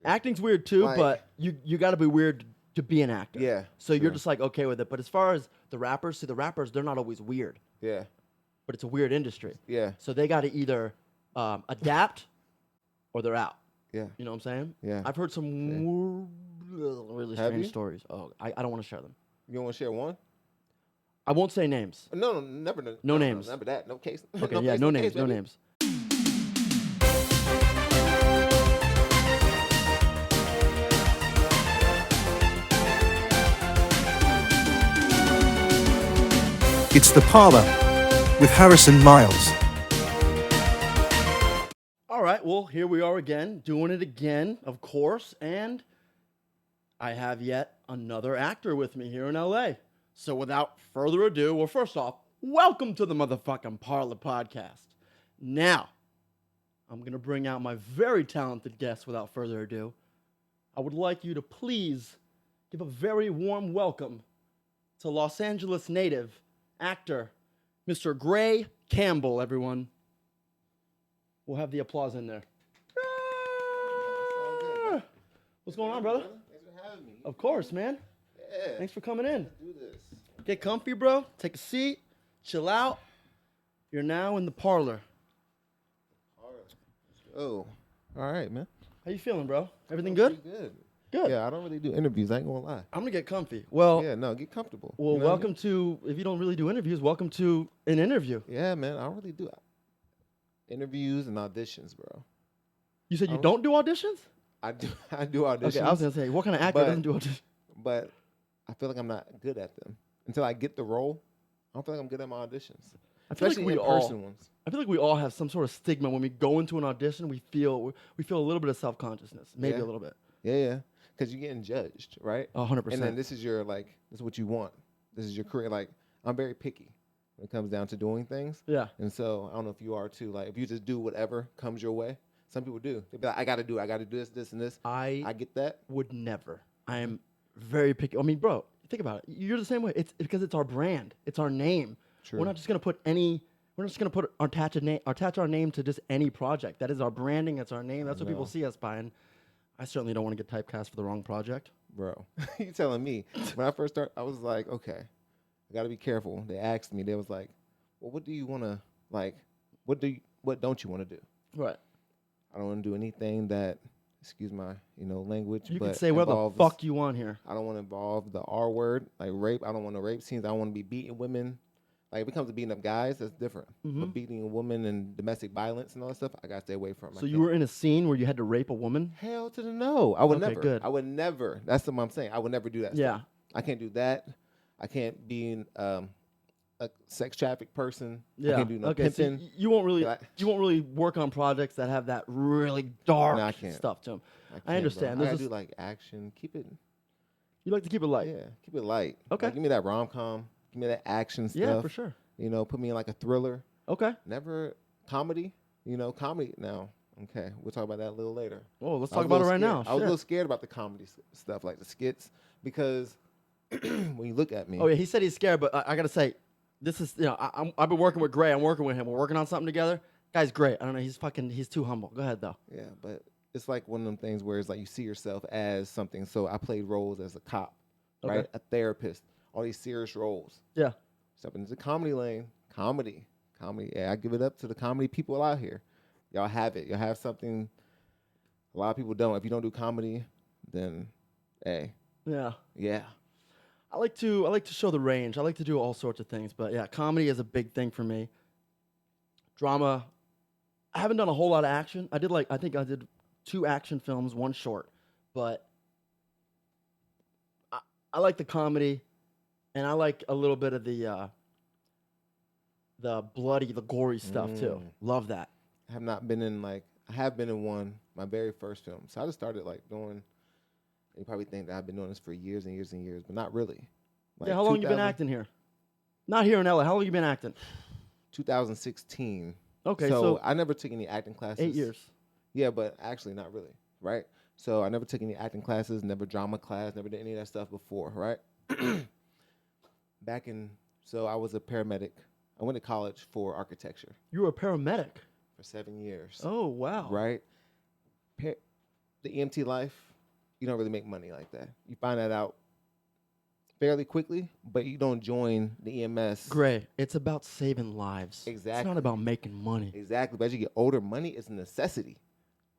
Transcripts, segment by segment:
Acting's weird too, Like- but you got to be weird to be an actor. Yeah, So you're true. just like okay with it. But as far as the rappers, they're not always weird, Yeah, but it's a weird industry. yeah, So they got to either adapt or they're out. yeah. You know what I'm saying? Yeah. I've heard some really Have strange you? stories. Oh, I don't want to share them. You don't want to share one? I won't say names. No, never. No names. Never that. No case. Okay, no yeah, case, no case, names, no baby. names. It's The Parlor with Harris and Myles. All right, well, here we are again, doing it again, of course, and I have yet another actor with me here in LA. So without further ado, well, first off, welcome to the motherfucking Parlor podcast. Now, I'm going to bring out my very talented guest without further ado. I would like you to please give a very warm welcome to Los Angeles native actor, Mr. Gray Campbell, everyone. We'll have the applause in there. all good, man. What's going on, brother? Thanks for having me. Of course, man. Yeah. Thanks for coming in. Do this. Get comfy, bro. Take a seat. Chill out. You're now in the parlor. Oh, all right, man. How you feeling, bro? Everything good? Pretty good. Good. Yeah, I don't really do interviews. I ain't gonna lie. I'm gonna get comfy. Well, Yeah, no, get comfortable. well, You know what I welcome to. If you don't really do interviews, welcome to an interview. mean? Yeah, man, I don't really do interviews and auditions, bro. You said you Oh. don't do auditions? I do. I do auditions. Okay, I was gonna say, what kind of actor but- doesn't do auditions? but I feel like I'm not good at them until I get the role. I don't feel like I'm good at my auditions, I feel like especially we in-person all. ones. I feel like we all have some sort of stigma when we go into an audition. We feel a little bit of self-consciousness, maybe Yeah. a little bit. Yeah, because you're getting judged, right? 100%. And then this is your this is what you want. This is your career. Like, I'm very picky when it comes down to doing things. Yeah. And so I don't know if you are too. Like, if you just do whatever comes your way, some people do. They be like, I got to do this, and this. I get that. would never. I am very picky. I mean, bro, think about it. You're the same way. It's because it's our brand. It's our name. True. We're not just gonna put any. We're not just gonna attach our name to just any project. That is our branding. That's our name. That's what people know. see us by. And I certainly don't want to get typecast for the wrong project. Bro, you telling me. When I first started, I was like, okay, I got to be careful. They asked me, they was like, well, what do you want to, like, what don't you want to do? Right. I don't want to do anything that, excuse my, language. You but can say what the involves- fuck you want here. I don't want to involve the R word, like rape. I don't want no rape scenes. I don't want to be beating women. Like, if it comes to beating up guys, that's different. But beating a woman and domestic violence and all that stuff, I got to stay away from. So you were in a scene where you had to rape a woman? Hell to the no. I would Okay, never. good. I would never. That's what I'm saying. I would never do that Yeah. stuff. I can't do that. I can't be a sex trafficked person. Yeah. I can't do no okay. So pimping. you won't really Like- you won't really work on projects that have that really dark No, I can't. stuff to them. can't, I understand. Bro. I There's gotta a do like action. Keep it. You like to keep it light. Yeah. Keep it light. Okay. Like, give me that rom com. Give me that action stuff. Yeah, for sure. Put me in like a thriller. Okay. Never comedy. Comedy now. Okay, we'll talk about that a little later. Oh, let's I talk was a about it little right now. scared. I was a Shit. little scared about the comedy stuff, like the skits, because when you look at me, Oh yeah, he said he's scared, but I gotta say, this is I've been working with Gray. I'm working with him. We're working on something together. Guy's great. I don't know. He's too humble. Go ahead though. yeah, but it's like one of them things where it's like you see yourself as something. So I played roles as a cop, Okay. right, a therapist, all these serious roles. Yeah. Step into the comedy lane, comedy. Yeah, I give it up to the comedy people out here. Y'all have it. Y'all have something. A lot of people don't. If you don't do comedy, then, hey, Yeah. yeah. I like to show the range. I like to do all sorts of things, but yeah, comedy is a big thing for me. Drama. I haven't done a whole lot of action. I think I did 2 action films, 1 short, but I like the comedy, and I like a little bit of the bloody, the gory stuff too. Love that. I have not been in I have been in one, my very first film. So I just started doing, you probably think that I've been doing this for years and years and years, but not really. Yeah, how long you been 2000 acting here? Not here in LA. How long you been acting? 2016. Okay, so so I never took any acting classes. 8 years. Yeah, but actually not really, right? So I never took any acting classes, never drama class, never did any of that stuff before, right? So I was a paramedic. I went to college for architecture You were a paramedic. for 7 years. Oh wow. Right? the EMT life, you don't really make money like that. You find that out fairly quickly, but you don't join the EMS. Gray, it's about saving lives. It's Exactly. not about making money. Exactly. But as you get older, money is a necessity,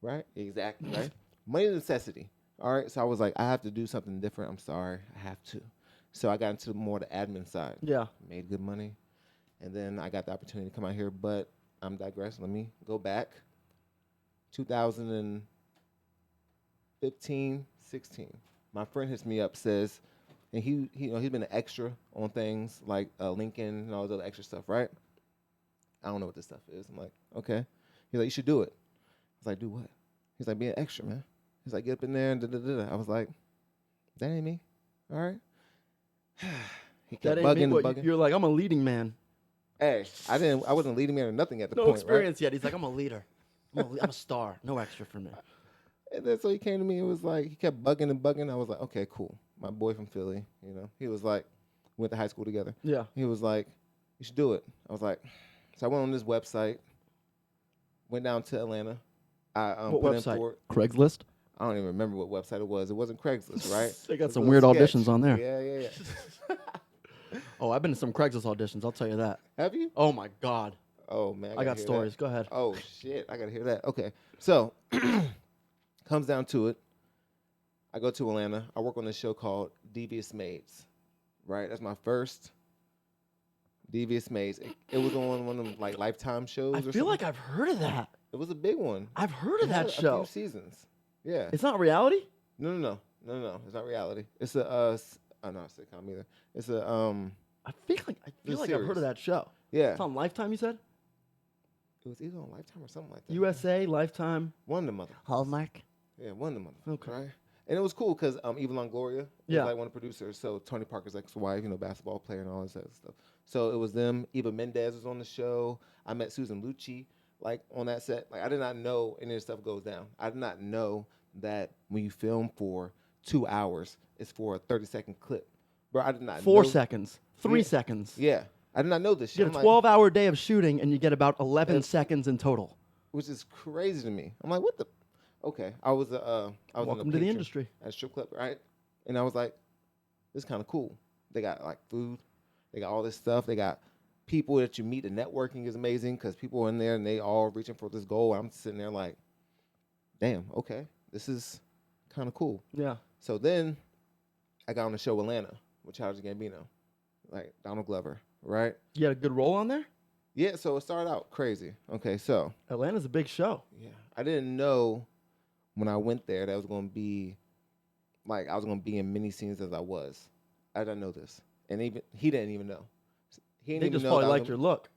right? Exactly, right? Money is a necessity. All right. So I was like, I have to do something different. I'm sorry. I have to. So I got into more the admin side. Yeah. Made good money. And then I got the opportunity to come out here. But I'm digressing. Let me go back. 2015, 16. My friend hits me up, says, and he's been an extra on things like Lincoln and all this other extra stuff, right? I don't know what this stuff is. I'm like, okay. He's like, you should do it. I was like, do what? He's like, be an extra, man. He's like, get up in there and da-da-da-da. I was like, that ain't me. All right. He kept That ain't bugging me. and What, bugging. you're like, I'm a leading man. Hey, I wasn't leading man or nothing at the No point, experience yet. He's like, I'm a leader. I'm a star. No extra for me. right? And then so he came to me and was like, he kept bugging and bugging. I was like, okay, cool. My boy from Philly, he was like, we went to high school together. Yeah. He was like, you should do it. I was like, so I went on this website, went down to Atlanta. I What put website? in for it. Craigslist? I don't even remember what website it was. It wasn't Craigslist, right? They got It was some a weird little auditions sketch. on there. Yeah. Oh, I've been to some Craigslist auditions. I'll tell you that. Have you? Oh, my God. Oh, man. I gotta got hear stories. that. Go ahead. Oh, shit. I got to hear that. Okay. So, comes down to it. I go to Atlanta. I work on this show called Devious Maids, right? That's my first Devious Maids. It was on one of them, like, Lifetime shows I or feel something. like I've heard of that. It was a big one. I've heard It of had that a show. few seasons. Yeah. It's not reality? No. It's not reality. It's a, not a sitcom either. It's a, I feel like I've heard series. of that show. yeah. It's on Lifetime, you said? It was either on Lifetime or something like that. USA, Lifetime, One of the mother. Hallmark. Yeah, one of the mother. Okay. Right? And it was cool because Eva Longoria Yeah. was like one of the producers. So Tony Parker's ex-wife, basketball player and all this other stuff. So it was them. Eva Mendes was on the show. I met Susan Lucci like on that set. Like I did not know any of this stuff goes down. I did not know that when you film for 2 hours, it's for a 30-second clip. Bro, I did not know. 4 seconds. 3 Yeah. seconds. Yeah. I did not know this shit. You get a I'm like, 12-hour day of shooting, and you get about 11 That's- seconds in total. which is crazy to me. I'm like, what the? Okay, I was Welcome a to the patron industry. at a strip club, right? And I was like, this is kind of cool. They got like food, they got all this stuff. They got people that you meet. The networking is amazing because people are in there and they all reaching for this goal. I'm sitting there like, damn, okay, this is kind of cool. Yeah. So then I got on the show Atlanta with Childish Gambino, like Donald Glover, right? You had a good role on there? Yeah, so it started out crazy. Okay, so Atlanta's a big show. yeah, I didn't know when I went there that I was going to be like I was going to be in many scenes as I was. I didn't know this, and even he didn't even know. He didn't They even just know probably that I was liked your look.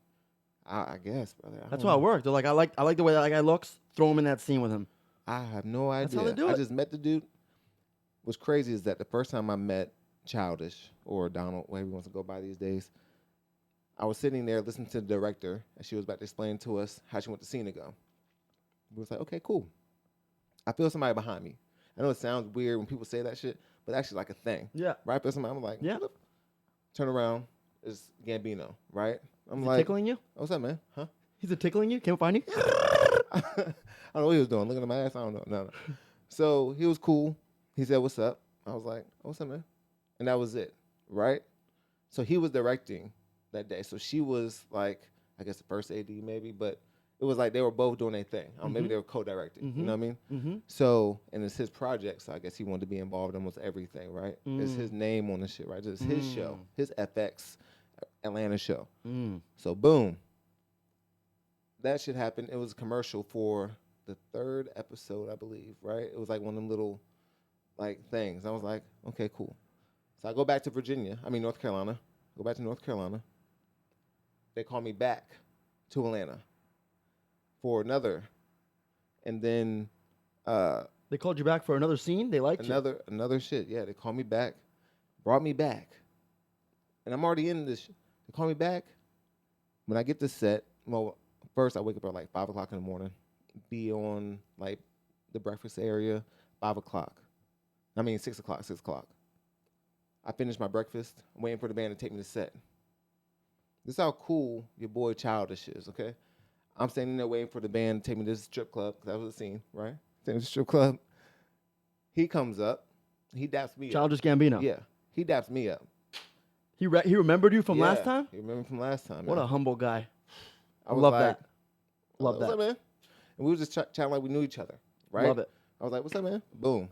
I guess, brother. I That's don't how it know. worked. They're like, I like the way that guy looks. Throw him in that scene with him. I have no idea. That's how they do I it. just met the dude. What's crazy is that the first time I met Childish or Donald, whatever he wants to go by these days, I was sitting there listening to the director, and she was about to explain to us how she want the scene to go. We was like, okay, cool. I feel somebody behind me. I know it sounds weird when people say that shit, but it's actually like a thing. Yeah. Right? I feel somebody, I'm like, Yeah. "What the-" Turn around, it's Gambino, right? I'm Is he like, tickling you? what's up, man? Huh? He's a tickling you? Can't find you? I don't know what he was doing. Looking at my ass? I don't know. No. So he was cool. He said, what's up? I was like, what's up, man? And that was it, right? So he was directing that day. So she was like, I guess the first AD maybe, but it was like they were both doing their thing. Maybe they were co-directing. You know what I mean? Mm-hmm. So, and it's his project, so I guess he wanted to be involved in almost everything, right? It's his name on the shit, right? It's his show, his FX Atlanta show. So, boom. That shit happened. It was a commercial for the 3rd episode, I believe, right? It was like one of them little, like, things. I was like, okay, cool. So I go back to North Carolina. Go back to North Carolina. They call me back to Atlanta for another. And then They called you back for another scene? They liked you? another shit. Yeah, they called me back, brought me back. And I'm already in this. They call me back. When I get to set, well, first I wake up at like 5 o'clock in the morning, be on like the breakfast area, 5 o'clock. 6 o'clock. I finish my breakfast. I'm waiting for the band to take me to set. This is how cool your boy Childish is, okay? I'm standing there waiting for the band to take me to this strip club, because that was the scene, right? Standing at the strip club. He comes up. He daps me up. Childish Gambino. Yeah. He daps me up. He remembered you from last time? He remembered from last time. What man. a humble guy. I was love like, that. Love what's that. up, man? And we were just chatting like we knew each other, right? Love it. I was like, what's up, man? Boom.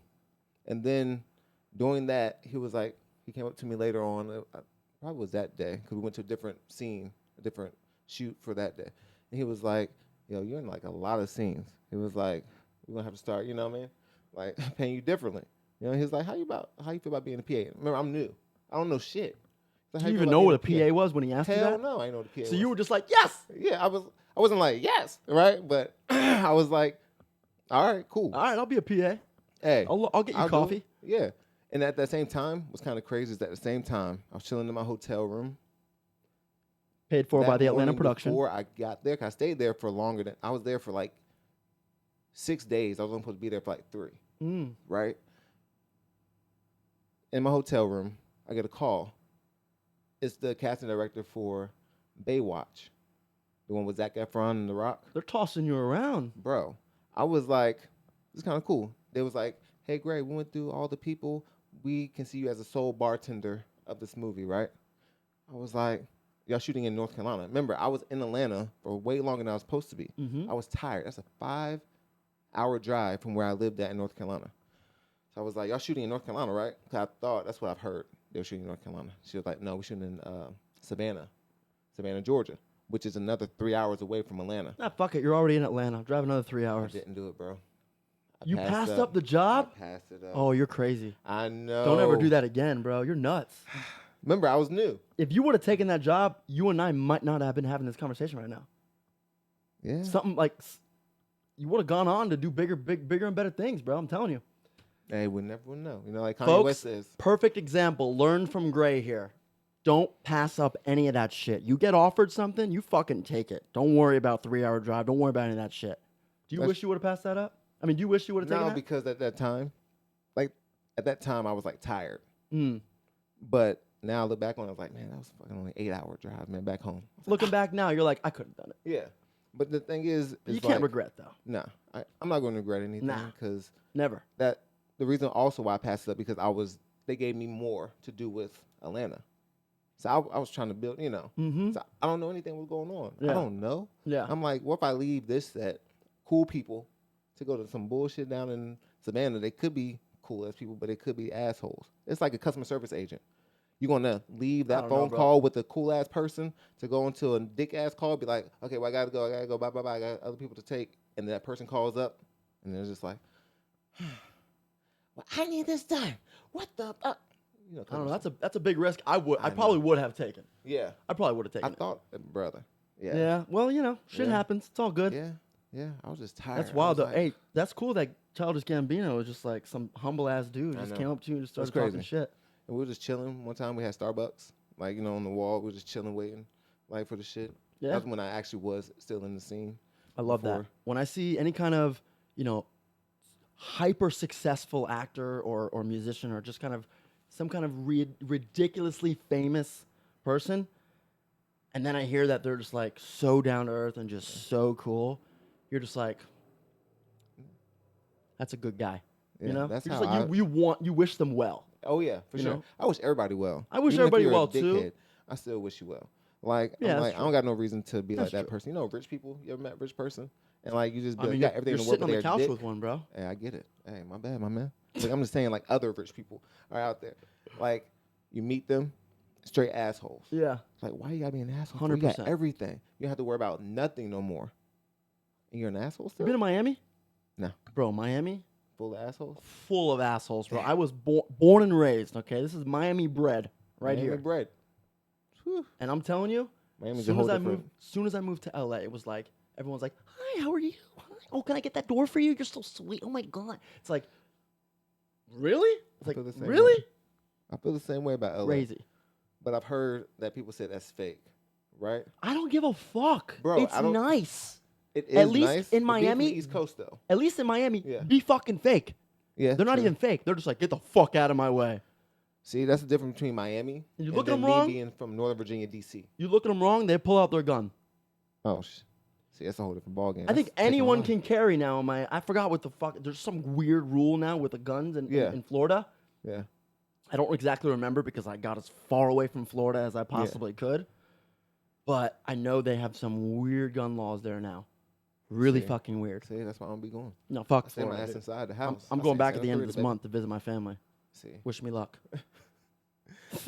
And then doing that, he was like, he came up to me later on. Probably was that day because we went to a different scene, a different shoot for that day. And he was like, yo, you're in like a lot of scenes. He was like, we're going to have to start, you know what I mean? Like paying you differently. You know, he was like, how you feel about being a PA? Remember, I'm new. I don't know shit. Like, Do you even know what a PA was when he asked you Hell that? no, I didn't know what a PA was. So you were just like, yes. Yeah, I wasn't like, yes, right? But I was like, all right, cool. All right, I'll be a PA. Hey. I'll get you coffee. Yeah. And at that same time, what's kind of crazy is at the same time, I was chilling in my hotel room. Paid for by the Atlanta morning production. Before I got there, 'cause I stayed there for longer than, I was there for like 6 days. I was only supposed to be there for like 3, right? In my hotel room, I get a call. It's the casting director for Baywatch, the one with Zac Efron and The Rock. They're tossing you around. Bro, I was like, this is kind of cool. They was like, hey, Gray, we went through all the people. We can see you as a sole bartender of this movie, right? I was like, y'all shooting in North Carolina. Remember, I was in Atlanta for way longer than I was supposed to be. I was tired. That's a 5-hour drive from where I lived at in North Carolina. So I was like, y'all shooting in North Carolina, right? Because I thought, that's what I've heard. They were shooting in North Carolina. She was like, no, we're shooting in Savannah, Georgia, which is another 3 hours away from Atlanta. Nah, fuck it. You're already in Atlanta. Drive another 3 I hours. didn't do it, bro. You passed up the job? I passed it up. Oh, you're crazy. I know. Don't ever do that again, bro. You're nuts. Remember, I was new. If you would have taken that job, you and I might not have been having this conversation right now. Yeah. Something like you would have gone on to do bigger and better things, bro. I'm telling you. Hey, we never would know. You know, like Kanye Folks, West says. perfect example. Learn from Gray here. Don't pass up any of that shit. You get offered something, you fucking take it. Don't worry about 3-hour drive. Don't worry about any of that shit. Do you wish you would have passed that up? I mean, do you wish you would have taken No, that? because at that time, I was like tired. But now I look back on it, I was like, man, that was fucking only 8-hour drive, man, back home. Looking back now, you're like, I could have done it. Yeah. But the thing is, You can't regret, though. No, I'm not going to regret anything because Never. the reason also why I passed it up because they gave me more to do with Atlanta. So I was trying to build, you know. So I don't know anything what's going on. Yeah. I don't know. Yeah. I'm like, what if I leave this set, cool people, to go to some bullshit down in Savannah? They could be cool as people, but they could be assholes. It's like a customer service agent. You're going to leave that phone call with a cool ass person to go into a dick ass call, be like, okay, well, I got to go, bye, I got other people to take. And that person calls up, and they're just like, well, I need this done. What the fuck? You know, I don't know. That's a big risk. I probably would have taken. Yeah. I probably would have taken I thought, brother. Yeah. Yeah. Well, you know, shit happens. It's all good. Yeah. Yeah. I was just tired. That's wild, though. Like, Hey, that's cool that Childish Gambino was just like some humble ass dude. I Just know. came up to you and just started That's talking crazy. shit. And we were just chilling. One time we had Starbucks, like, you know, on the wall. We were just chilling, waiting, like, for the shit. Yeah. That's when I actually was still in the scene. I love that. When I see any kind of, you know, hyper successful actor or musician or just kind of some kind of ridiculously famous person, and then I hear that they're just like so down to earth and just so cool, you're just like, that's a good guy. Yeah, you know, that's you're how just like you wish them well. Oh, yeah, for You sure. know? I wish everybody well. I wish Even if everybody you're a well, too. dickhead, I still wish you well. Like, Yeah, I'm that's like, I true. don't got no reason to be That's like that true. person. You know, rich people, you ever met a rich person? And, like, you just be I like, mean, you got you're everything to work sitting on with the their couch dick. with one, bro. Hey, I get it. Hey, my bad, my man. Like, I'm just saying, like, other rich people are out there. Like, you meet them, straight assholes. Yeah. Like, why you gotta be an asshole? You got 100%. everything. You don't have to worry about nothing no more. And you're an asshole You still? been to Miami? No. Bro, Miami? Full of assholes? Full of assholes, bro. I was born and raised, okay? This is Miami bred right Miami here. bread. Whew. And I'm telling you, Miami's a soon whole as I different. moved, soon as I moved to LA, it was like everyone's like, "Hi, how are you? Hi. Oh, can I get that door for you? You're so sweet. Oh my god." It's like, really? It's like, feel the same really? way. I feel the same way about LA. Crazy. But I've heard that people say that's fake, right? I don't give a fuck, Bro, It's I don't- nice. It is At least nice, in but be from Miami- the East Coast though. At least in Miami, Yeah. be fucking fake. Yeah, They're not true. even fake. They're just like, get the fuck out of my way. See, that's the difference between Miami And you and look at then them me wrong? being from Northern Virginia, DC. You look at them wrong, they pull out their gun. Oh, See, that's a whole different ballgame. I think That's taking anyone life. can carry now. I forgot what the fuck. There's some weird rule now with the guns in Florida. Yeah. I don't exactly remember because I got as far away from Florida as I possibly could. But I know they have some weird gun laws there now. Really fucking weird. See, that's why I don't be going. No, fuck I stay my Florida. ass dude. inside the house. I'm I going stay back in at the end of Santa this Cruz, month to visit my family. See, Wish me luck.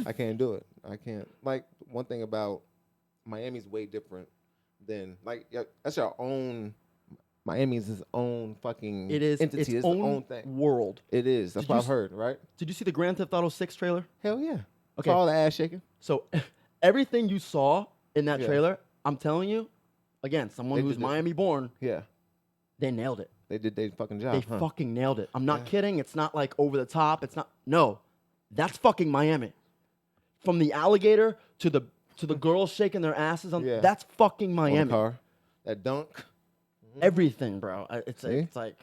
I can't do it. I can't. Like, one thing about Miami's way different than, like, that's your own. Miami's its own fucking It is entity. its own thing. world. It is. That's Did what you I've heard, right? Did you see the Grand Theft Auto 6 trailer? Hell yeah. Okay. Saw all the ass shaking. So everything you saw in that Yeah. trailer, I'm telling you, again, someone They who's did it. Miami born, Yeah. they nailed it. They did their fucking job. They huh? fucking nailed it. I'm not Yeah. kidding. It's not like over the top. It's not. No, that's fucking Miami. From the alligator to the girls shaking their asses on. Yeah. That's fucking On Miami. the car. That dunk. Everything, bro. It's See? like,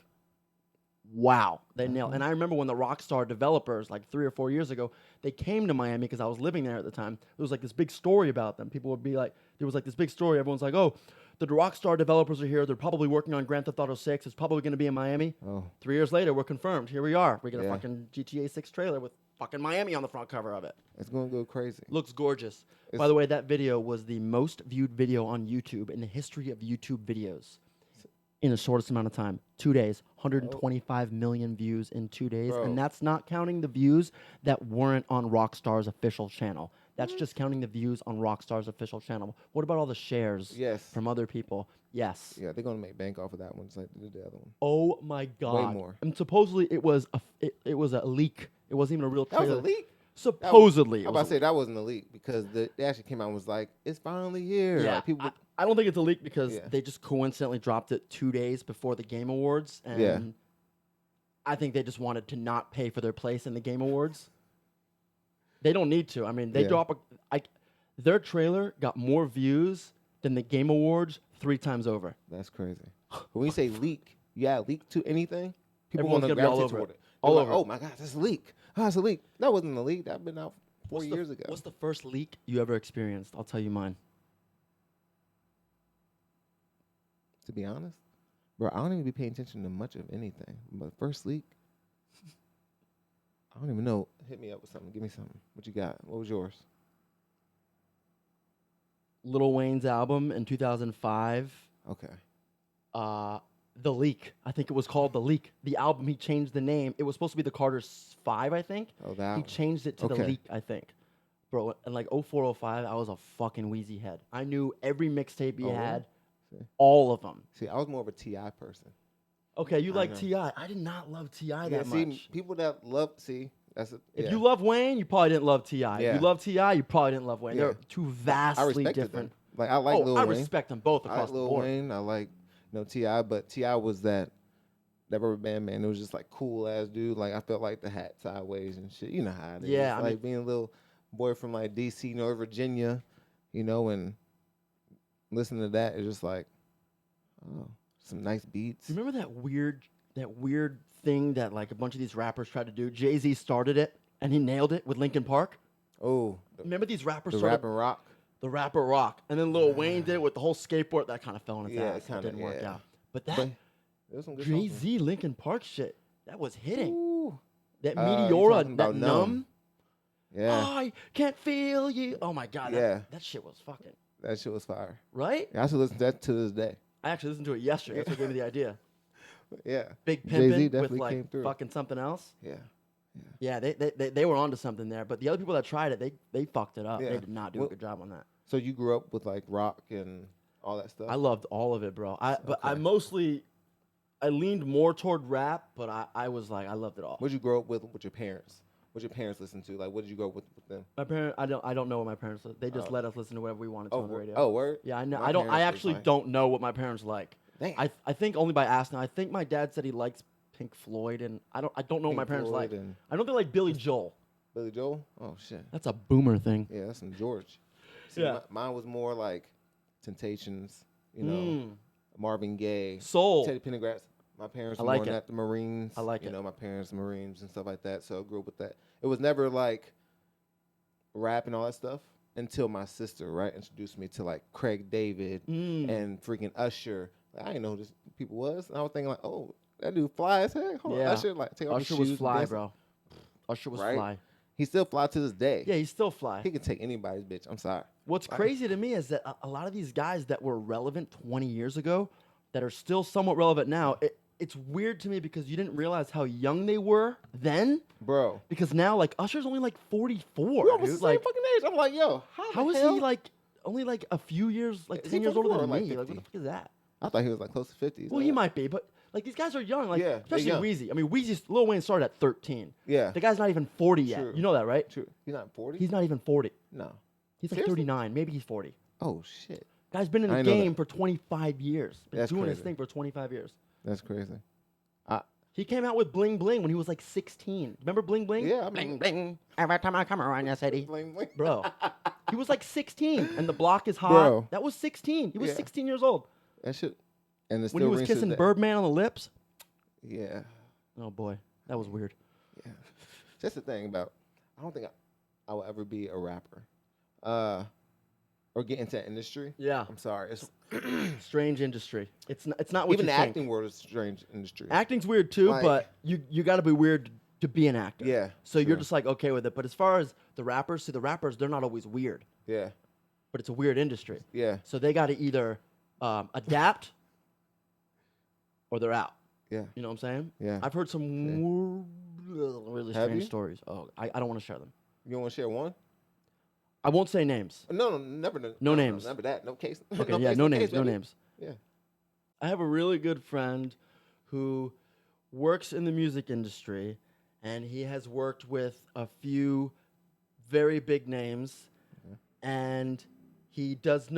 wow, they nailed. And I remember when the Rockstar developers, like 3 or 4 years ago, they came to Miami because I was living there at the time. There was like this big story about them. People would be like, there was like this big story. Everyone's like, oh, the Rockstar developers are here. They're probably working on Grand Theft Auto 6. It's probably going to be in Miami. Oh. 3 years later, we're confirmed. Here we are. We get a Yeah. fucking GTA 6 trailer with fucking Miami on the front cover of it. It's going to go crazy. Looks gorgeous. By It's- the way, that video was the most viewed video on YouTube in the history of YouTube videos in the shortest amount of time. 2 days, 125 million views in 2 days. Bro. And that's not counting the views that weren't on Rockstar's official channel. That's just counting the views on Rockstar's official channel. What about all the shares Yes. from other people? Yes. Yeah, they're going to make bank off of that one just like they did the other one. Oh my God. more. And supposedly it was a leak. It wasn't even a real That trailer. was a leak? Supposedly. I'm it about was to say that wasn't a leak because they actually came out and was like, it's finally here. Yeah, Like, people, I don't think it's a leak because Yeah. they just coincidentally dropped it 2 days before the Game Awards, and Yeah. I think they just wanted to not pay for their place in the Game Awards. They don't need to. I mean, they Yeah. drop their trailer got more views than the Game Awards 3 times over. that's crazy. When you say leak, leak to anything, people Everyone's want to gonna be all gravitate over toward it. it. All They're like, over oh my God, that's a leak. Oh, it's a leak. That wasn't a leak. That been out 4 years ago. What's the first leak you ever experienced? I'll tell you mine. To be honest, bro, I don't even be paying attention to much of anything. But first leak, I don't even know. Hit me up with something. Give me something. What you got? What was yours? Lil Wayne's album in 2005. Okay. The Leak. I think it was called The Leak. The album, he changed the name. It was supposed to be the Carter's 5, I think. Oh, that He one. changed it to The Okay. Leak, I think. Bro, in like 04, 05, I was a fucking wheezy head. I knew every mixtape he Oh, really? had, See. all of them. See, I was more of a T.I. person. Okay, you I like know. T.I. I did not love T.I. Yeah, that see, much. people that love, that's a, If yeah. you love Wayne, you probably didn't love T.I. If Yeah. you love T.I., you probably didn't love Wayne. Yeah. They're two I vastly respected different. them. Like, I like Lil I Wayne. respect them both I across like the Lil board. Wayne. I like, T.I., but T.I. was that rubber band man. It was just like cool ass dude. Like, I felt like the hat sideways and shit. You know how it is. Yeah, I like mean- being a little boy from like D.C., North Virginia, and listening to that is just like, oh, some nice beats. You remember that weird thing that like a bunch of these rappers tried to do? Jay-Z started it and he nailed it with Linkin Park. Oh, Remember these rappers the started rap and rock. the rapper rock, and then Lil Wayne did it with the whole skateboard. That kind of fell on its Yeah, ass. it It kinda- didn't work yeah. out. But that But there was some good songs. Jay-Z Linkin Park shit, that was hitting. Ooh. That you Meteora, talking that about numb. Yeah, I can't feel you. Oh my God. Yeah. That shit was fucking, that shit was fire. right? Yeah, I still listen to that to this day. I actually listened to it yesterday. That's what gave me the idea. Yeah, Big Jay-Z Pimpin' with definitely like came through. fucking something else. yeah. Yeah, they were onto something there. But the other people that tried it, they fucked it up. Yeah. They did not do a Well- good job on that. So you grew up with like rock and all that stuff. I loved all of it, bro. But I Okay. mostly, I leaned more toward rap, but I was like, I loved it all. What did you grow up with your parents? What your parents listen to? Like, what did you grow up with them? My parents, I don't know what my parents. They just let us listen to whatever we wanted to on the radio. Oh, word. Yeah, I know. My I don't. parents I was actually like- don't know what my parents like. Damn. I think only by asking. I think my dad said he likes Pink Floyd, and I don't know what my Pink parents Floyd like. and I know they like Billy Joel. Billy Joel. Oh shit. That's a boomer thing. Yeah, that's some George. See, Yeah. mine was more like Temptations. Mm. Marvin Gaye, Soul. Teddy Pendergrass. My parents I were like more it. at the Marines. I like it. My parents Marines and stuff like that. So I grew up with that. It was never like rap and all that stuff. until my sister, right, introduced me to like Craig David and freaking Usher. Like, I didn't know who this people was. And I was thinking like, oh, that dude fly as heck. Hold on, Yeah. Usher like take off his Usher shoes was fly, and dance. bro. Usher was Right? fly. He's still fly to this day. Yeah, he's still fly. He can take anybody's bitch. I'm sorry. What's crazy to me is that a lot of these guys that were relevant 20 years ago that are still somewhat relevant now, it's weird to me because you didn't realize how young they were then. Bro. Because now, like, Usher's only like 44. We're almost the dude. same Like, fucking age. I'm like, yo, how the is hell? he like only like a few years, like Is 10 he years older 44 than or, like, me? Like, what the 50? fuck is that? I thought he was like close to 50s. Well, he might be, but like these guys are young. Like, Yeah, they're especially young. Weezy. I mean, Lil Wayne started at 13. Yeah. The guy's not even 40 yet. True. You know that, right? True. He's not 40? He's not even 40. No. He's like Seriously? 39. Maybe he's 40. Oh, shit. Guy's been in I the didn't know game that. for 25 years. Been That's doing his crazy. thing for 25 years. That's crazy. He came out with Bling Bling when he was like 16. Remember Bling Bling? Yeah, I Bling mean, Bling. Every time I come around your city. bling, bling. Bro, he was like 16, and the block is hot. Bro. That was 16. He was Yeah. 16 years old. That shit. And it When he still was rings to kissing the- Birdman on the lips. Yeah. Oh boy, that was weird. Yeah. That's the thing about, I don't think I will ever be a rapper. Or get into that industry. Yeah, I'm sorry. It's strange industry. It's not what even you the think. acting world is a strange industry. Acting's weird too, Like- but you got to be weird to be an actor. Yeah. So you're true. just like okay with it. But as far as the rappers, see the rappers, they're not always weird, Yeah. but it's a weird industry. Yeah. So they got to either adapt or they're out. Yeah. You know what I'm saying? Yeah. I've heard some really Have strange you? stories. Oh, I don't want to share them. You don't want to share one? I won't say names. No, never. No names. Never that. No case. Okay, no yeah, case, no case, names, no baby. names. Yeah. I have a really good friend who works in the music industry, and he has worked with a few very big names, and he doesn't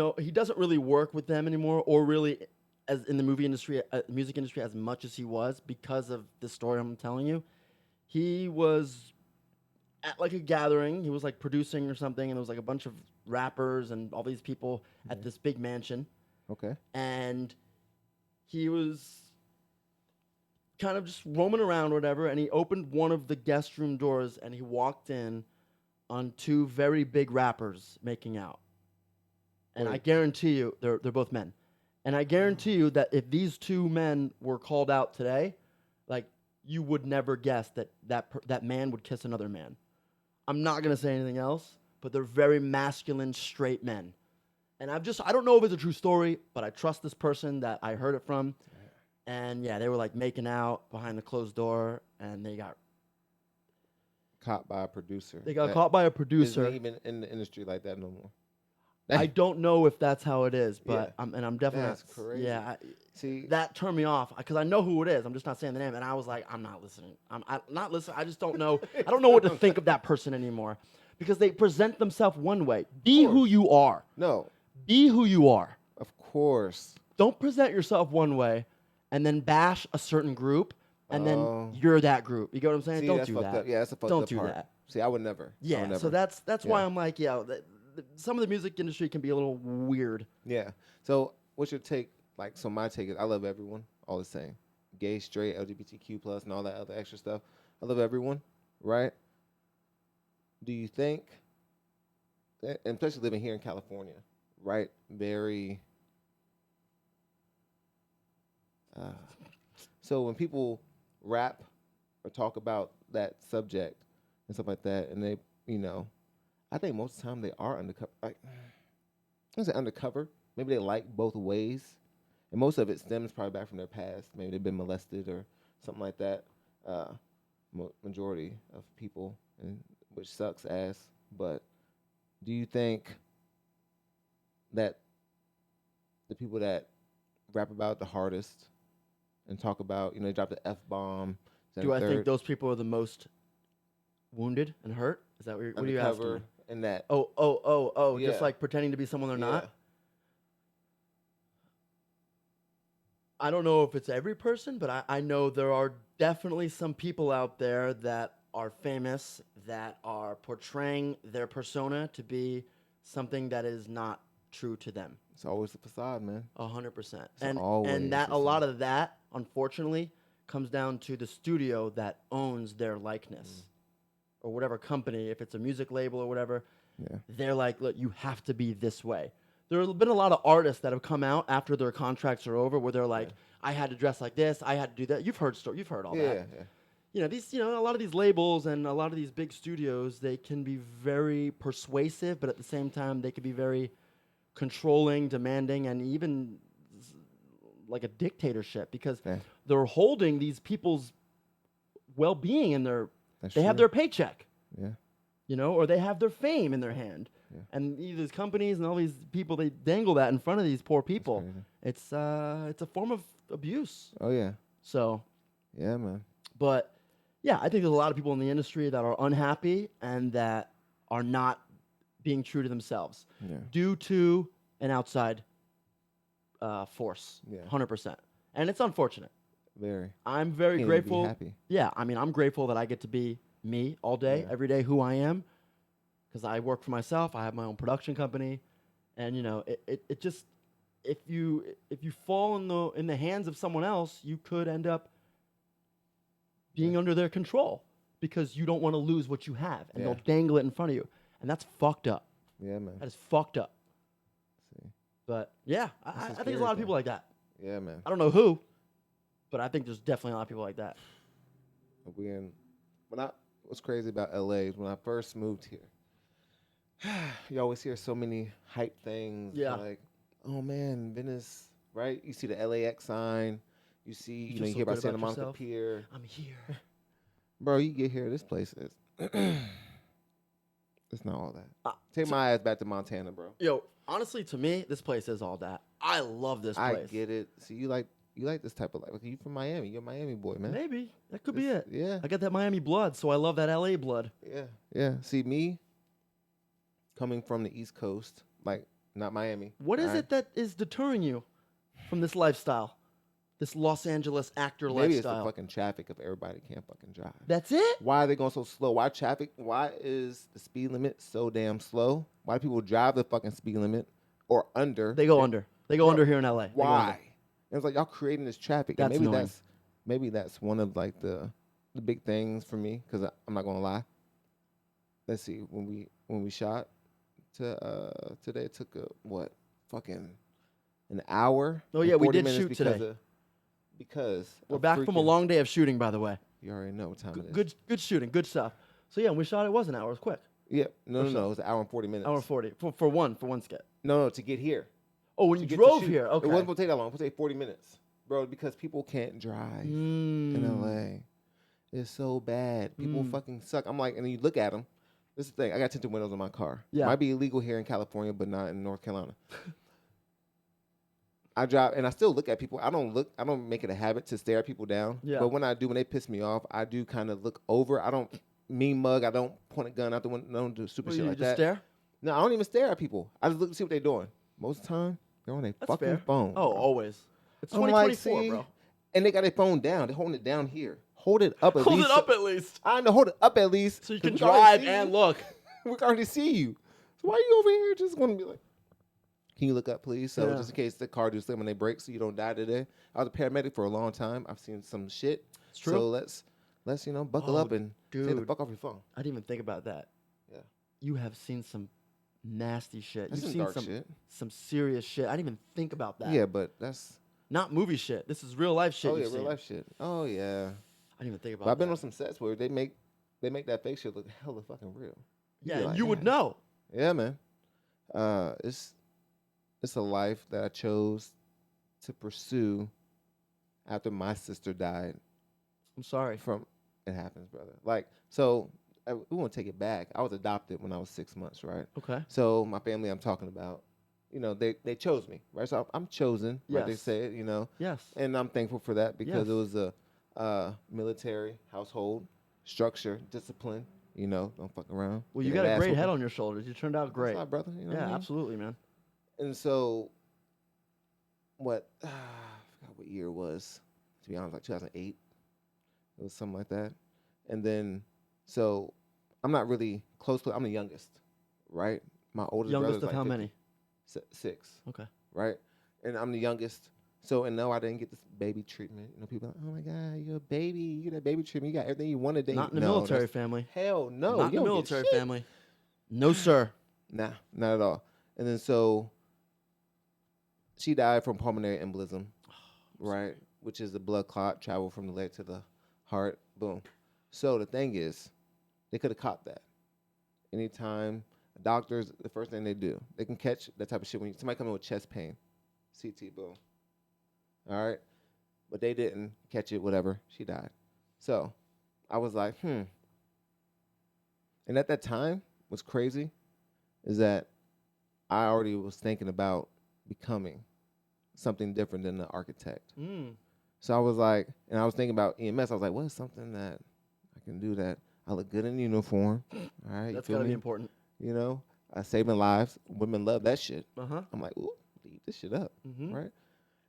really work with them anymore, or really as in the music industry as much as he was because of the story I'm telling you. He was at like a gathering. He was like producing or something, and there was like a bunch of rappers and all these people at this big mansion. Okay. And he was kind of just roaming around or whatever, and he opened one of the guest room doors, and he walked in on two very big rappers making out. And I Wait. guarantee you, they're both men. And I guarantee you that if these two men were called out today, like, you would never guess that man would kiss another man. I'm not going to say anything else, but they're very masculine, straight men. And I don't know if it's a true story, but I trust this person that I heard it from. And yeah, they were like making out behind the closed door, and they got Caught by a producer. caught by a Isn't producer. even in the industry like that no more. I don't know if that's how it is, but Yeah. I'm definitely That's crazy. Yeah, See, that turned me off because I know who it is. I'm just not saying the name, and I was like, I'm not listening. I'm not listening. I just don't know. I don't know what to think of that person anymore because they present themselves one way. Be who you are. no, Be who you are. of course. Don't present yourself one way and then bash a certain group and Oh. then you're that group. You get what I'm saying? See, don't that's do fucked that. up. Yeah, that's a fucked Don't up do part. that. See, I would never. I would Yeah, never. so that's why Yeah. I'm like, some of the music industry can be a little weird. Yeah. So, what's your take? Like, so my take is, I love everyone, all the same, gay, straight, LGBTQ plus, and all that other extra stuff. I love everyone, right? Do you think, and especially living here in California, right? Very. So when people rap or talk about that subject and stuff like that, and they, I think most of the time they are undercover. Like, I don't say undercover. Maybe they like both ways, and most of it stems probably back from their past. Maybe they've been molested or something like that. Majority of people, and which sucks ass. But do you think that the people that rap about the hardest and talk about, they drop the F-bomb? Do I think those people are the most wounded and hurt? Is that what are you asking undercover me? and that? Oh, Yeah. just like pretending to be someone they're not? Yeah. I don't know if it's every person, but I know there are definitely some people out there that are famous that are portraying their persona to be something that is not true to them. It's always the facade, man. 100%. always And that the a lot of that, unfortunately, comes down to the studio that owns their likeness or whatever company, if it's a music label or whatever. Yeah. they're like, look, you have to be this way. There have been a lot of artists that have come out after their contracts are over where they're like, I had to dress like this, I had to do that. You've heard all that. Yeah. A lot of these labels and a lot of these big studios, they can be very persuasive, but at the same time, they can be very controlling, demanding, and even like a dictatorship because they're holding these people's well-being in they have their paycheck. Yeah. Or they have their fame in their hand. Yeah. And these companies and all these people, they dangle that in front of these poor people. It's a form of abuse. Oh, yeah. So. Yeah, man. But, yeah, I think there's a lot of people in the industry that are unhappy and that are not being true to themselves due to an outside force. 100%. And it's unfortunate. Very. I'm very Can't grateful. Be happy. Yeah, I mean, I'm grateful that I get to be me all day, every day, who I am, because I work for myself. I have my own production company, and it just if you fall in the hands of someone else, you could end up being under their control because you don't want to lose what you have, and they'll dangle it in front of you, and that's fucked up. Yeah, man. That is fucked up. But yeah, I think there's a lot of people like that. Yeah, man. I don't know who, but I think there's definitely a lot of people like that. What's crazy about LA is when I first moved here, you always hear so many hype things. Yeah. Like, oh man, Venice, right? You see the LAX sign. You see, you hear about Santa Monica Pier. I'm here. Bro, you get here, this place is. It's not all that. Take my ass back to Montana, bro. Yo, honestly, to me, this place is all that. I love this place. I get it. See, you like this type of life. You from Miami. You're a Miami boy, man. Maybe. That could be it. Yeah. I got that Miami blood, so I love that LA blood. Yeah. Yeah. See, me coming from the East Coast, like not Miami. What is it that is deterring you from this lifestyle? This Los Angeles actor lifestyle? Maybe it's the fucking traffic if everybody can't fucking drive. That's it? Why are they going so slow? Why is the speed limit so damn slow? Why do people drive the fucking speed limit or under? They go under. They go under here in LA. Why? And it's like y'all creating this traffic. That's and annoying. maybe that's one of like the big things for me because I'm not gonna lie. Let's see, when we shot today, it took fucking an hour. Oh yeah, we did minutes shoot today. Because we're back from a long day of shooting, by the way. You already know what time it is. Good shooting, good stuff. So yeah, when we shot it was an hour. It was quick. Yeah, no, it was an hour and 40 minutes. Hour and 40 for one skit. No, to get here. Oh, when you drove here, okay. It wasn't going to take that long. It was going to take 40 minutes. Bro, because people can't drive in LA. It's so bad. People fucking suck. I'm like, and then you look at them. This is the thing. I got tinted windows on my car. Yeah. Might be illegal here in California, but not in North Carolina. I drive, and I still look at people. I don't make it a habit to stare at people down. Yeah. But when I do, when they piss me off, I do kind of look over. I don't mean mug. I don't point a gun out the window. I don't do stupid shit like that. You just stare? No, I don't even stare at people. I just look to see what they're doing. Most of the time, they're on their fucking phone. Oh, bro. always. It's I'm 2024, like, bro. And they got their phone down. They're holding it down here. Hold it up at least. Hold it up at least. I know, hold it up at least. So you can drive and look. We can already see you. So why are you over here just going to be like, can you look up, please? So just in case the car do slam when they break so you don't die today. I was a paramedic for a long time. I've seen some shit. It's true. So let's buckle up and take the dude. fuck off your phone. I didn't even think about that. Yeah. You have seen some nasty shit. That's You've some seen dark shit. some serious shit. I didn't even think about that. Yeah, but that's Not movie shit. This is real life shit. oh yeah, you've real seen. life shit. Oh yeah. I didn't even think about But I've that. been on some sets where they make that fake shit look hella fucking real. Yeah, You're like, you would "Yeah." know. Yeah, man. It's a life that I chose to pursue after my sister died. I'm sorry. It happens, brother. Like, so we want to take it back. I was adopted when I was 6 months, right? Okay. So my family I'm talking about, they chose me, right? So I'm chosen, right? They Yes. say it, Yes. and I'm thankful for that because Yes. it was a military household, structure, discipline. Don't fuck around. Well, you Get got an a ass great head whooping. on your shoulders. You turned out great. That's my brother. You know what I Yeah, mean? absolutely, man. And so, I forgot what year it was. To be honest, like 2008. It was something like that. And then, so I'm not really close to. I'm the youngest, right? My oldest Youngest brother's of like how 50, many? 6. Okay. Right, and I'm the youngest. So, and no, I didn't get this baby treatment. People are like, oh my God, you're a baby. You get that baby treatment. You got everything you wanted. Not in the military family. Hell no. Not in you the don't get military shit. family. No, sir. Nah, not at all. And then so she died from pulmonary embolism, right? Which is the blood clot travel from the leg to the heart. Boom. So the thing is, they could have caught that. Anytime doctors, the first thing they do, they can catch that type of shit when somebody come in with chest pain, CT, boom. All right, but they didn't catch it. Whatever. She died. So I was like, And at that time, what's crazy is that I already was thinking about becoming something different than the architect. So I was like, and I was thinking about EMS. I was like, what is something that I can do that I look good in uniform? All right, That's gotta be important. You know, saving lives. Women love that shit. Uh-huh. I'm like, ooh, leave this shit up, Mm-hmm. right?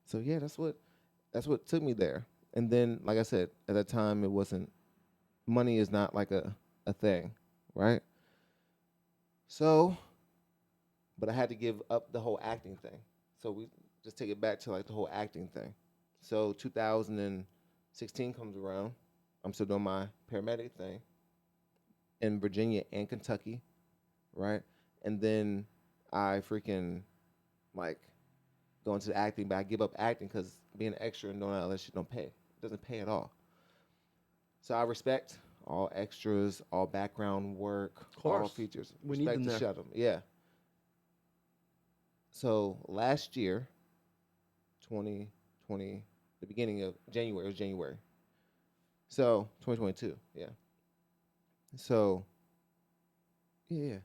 So yeah, that's what took me there. And then, like I said, at that time, it wasn't money is not like a thing, right? So, but I had to give up the whole acting thing. So we just take it back to like the whole acting thing. So 2016 comes around. I'm still doing my paramedic thing in Virginia and Kentucky, right? And then I freaking like go into the acting, but I give up acting because being an extra and doing all that shit don't pay. It doesn't pay at all. So I respect all extras, all background work, all features. We need them there. Shut them. Yeah. So last year, 2020, the beginning of January, it was January. So 2022, yeah. So, yeah.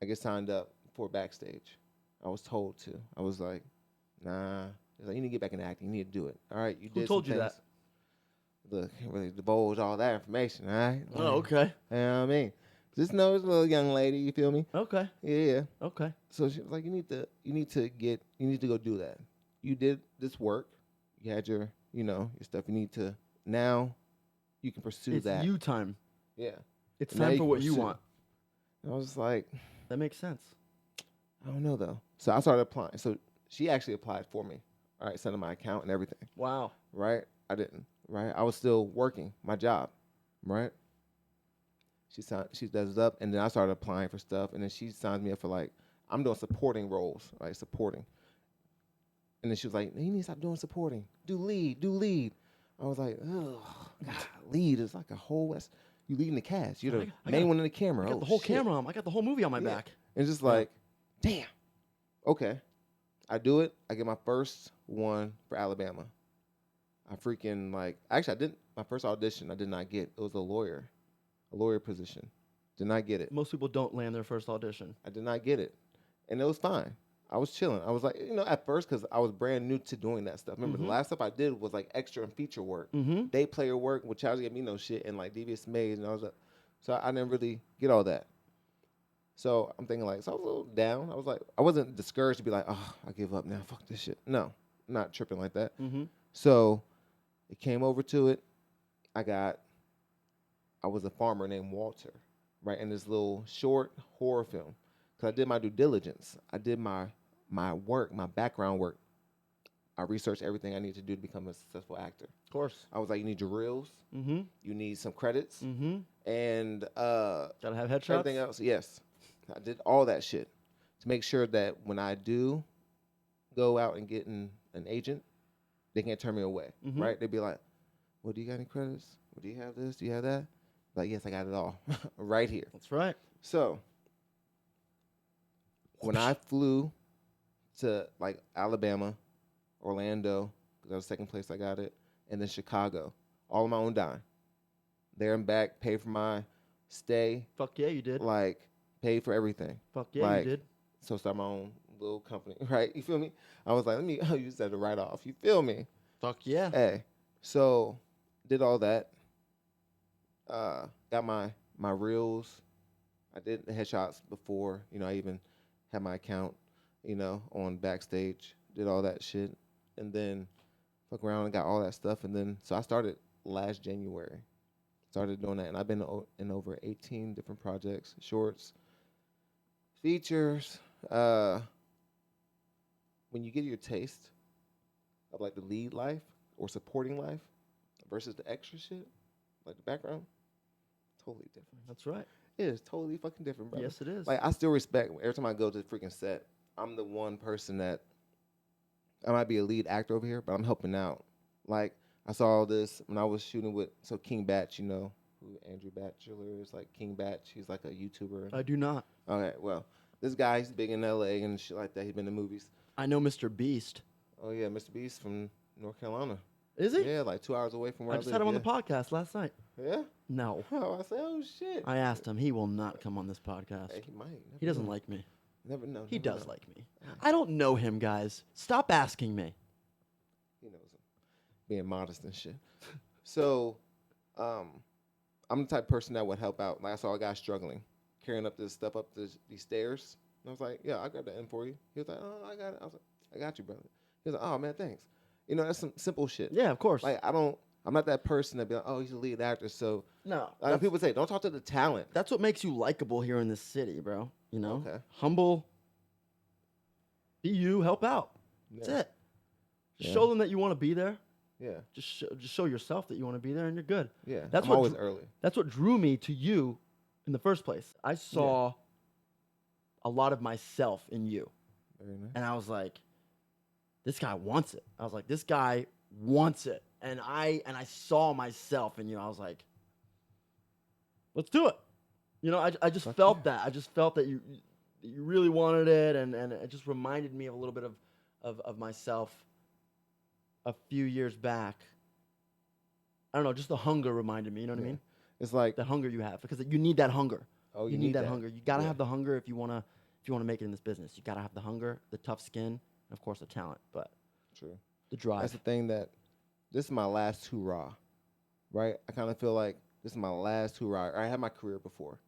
I get signed up for backstage. I was told to. I was like, nah. Like, you need to get back into acting. You need to do it. All right, you did. Who told you things. that? Look, can't really divulge all that information, all right? Oh, okay. You know what I mean? Just know it's a little young lady, you feel me? Okay. Yeah. Okay. So she was like, you need to go do that. You did this work. You had your stuff. You need to, now you can pursue that. It's you time. Yeah. It's And now time for can what you pursue. want. And I was just like, That makes sense. I don't know though. So I started applying. So she actually applied for me. All right, sent her my account and everything. Wow. Right? I didn't. Right? I was still working my job. Right? She does it up, and then I started applying for stuff, and then she signs me up for like, I'm doing supporting roles, right? Supporting. And then she was like, you need to stop doing supporting. Do lead. I was like, oh, God, lead is like a whole West. You leading the cast. You're the main one in the camera. I got the whole camera on. I got the whole movie on my back. And just like, damn. Okay. I do it. I get my first one for Alabama. I freaking my first audition I did not get. It was a lawyer position. Did not get it. Most people don't land their first audition. I did not get it. And it was fine. I was chilling. I was like, at first, because I was brand new to doing that stuff. Remember, the last stuff I did was like extra and feature work. Day player work, which I was giving me no shit, and like Devious Maze. And I was like, so I didn't really get all that. So I'm thinking like, so I was a little down. I was like, I wasn't discouraged to be like, oh, I give up now. Fuck this shit. No, I'm not tripping like that. So it came over to it. I was a farmer named Walter, right, in this little short horror film. Because I did my due diligence. I did my work, my background work. I researched everything I need to do to become a successful actor. Of course. I was like, you need your reels. You need some credits. And gotta have headshots. everything else. Yes. I did all that shit to make sure that when I do go out and get an agent, they can't turn me away, right? They'd be like, well, do you got any credits? Well, do you have this? Do you have that? Like, yes, I got it all right here. That's right. So when I flew to like Alabama, Orlando, because that was the second place I got it, and then Chicago, all on my own dime. There and back, paid for my stay. Fuck yeah, you did. Like, paid for everything. Fuck yeah, you did. So start my own little company, right? You feel me? I was like, I'll use that to write off. You feel me? Fuck yeah. Hey, so did all that. Got my reels. I did the headshots before, I even had my account, on Backstage. Did all that shit. And then fuck around and got all that stuff. And then, so I started last January. Started doing that. And I've been in over 18 different projects, shorts, features. When you get your taste of like the lead life or supporting life versus the extra shit, like the background, totally different. That's right. It is totally fucking different, bro. Yes, it is. Like I still respect every time I go to the freaking set. I'm the one person that I might be a lead actor over here, but I'm helping out. Like I saw all this when I was shooting with King Batch, you know who Andrew Batchelor is, like King Batch. He's like a YouTuber. I do not. Okay, well, this guy, he's big in LA and shit like that. He's been in movies. I know Mr. Beast. Oh yeah, Mr. Beast from North Carolina. Is he? Yeah, like 2 hours away from where I I just live. had him on yeah. the podcast last night. Yeah? No. Oh, I said, oh shit. I asked him. He will not come on this podcast. Hey, he might. He doesn't like me. Never know. He never does know. like me. I don't know him, guys. Stop asking me. He knows him. Being modest and shit. So, I'm the type of person that would help out. Like I saw a guy struggling, carrying up this stuff up these stairs. And I was like, yeah, I got the end for you. He was like, oh, I got it. I was like, I got you, brother. He was like, oh man, thanks. You know, that's some simple shit. Yeah, of course. Like I'm not that person that be like, oh, he's a lead actor. So No. like people say, don't talk to the talent. That's what makes you likable here in this city, bro. You know? Okay. Humble. Be you, help out. That's Yeah. it. Just Yeah. show them that you want to be there. Yeah. Just show yourself that you want to be there, and you're good. Yeah. That's I'm what always dr- early. That's what drew me to you in the first place. I saw a lot of myself in you. Very nice. And I was like, this guy wants it. I was like, this guy wants it. And I saw myself in you. I was like, let's do it. You know, I just Fuck felt yeah. that. I just felt that you really wanted it, and it just reminded me of a little bit of myself a few years back. I don't know, just the hunger reminded me, you know what I Yeah. mean? It's like, The hunger you have, because you need that hunger. oh, You need that hunger. You gotta Yeah. have the hunger if you wanna make it in this business. You gotta have the hunger, the tough skin, and of course the talent, but True. the drive. That's the thing that this is my last hurrah, right? I kind of feel like this is my last hurrah. I had my career before.